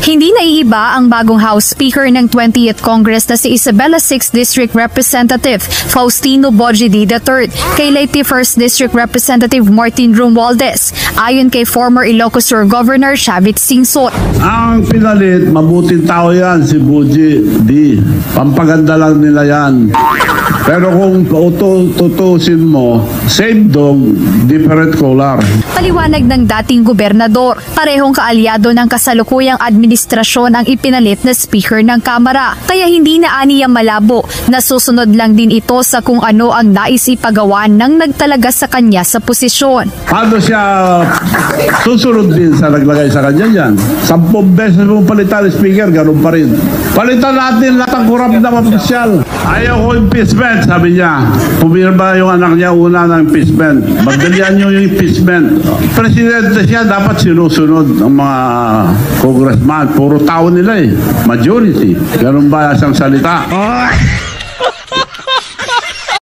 Hindi naiiba ang bagong House Speaker ng 20th Congress na si Isabela 6th District Representative Faustino Bojidi III kay Leyte 1st District Representative Martin Romualdez, ayon kay former Ilocos Sur Governor Shavit Singson. Ang pinalit, mabuting tao yan, si Bojidi. Pampaganda lang nila yan. Pero kung tutusin mo, same dog, different color. Paliwanag ng dating gobernador, parehong kaalyado ng kasalukuyang administrasyon ang ipinalit na speaker ng Kamara. Kaya hindi na aniya malabo na susunod lang din ito sa kung ano ang nais ipagawa ng nagtalaga sa kanya sa posisyon. Paano siya susunod din sa naglagay sa kanya yan? 10 beses mong palitan ng speaker, ganun pa rin. Palitan natin lahat ang kurap na opisyal. Ayaw ko impeachment, sabi niya. Pumirma yung anak niya una ng impeachment. Magdalian niyo yung impeachment. Presidente siya, dapat sinusunod ang mga congressman. Puro tao nila eh. Majority. Ganun ba siyang salita?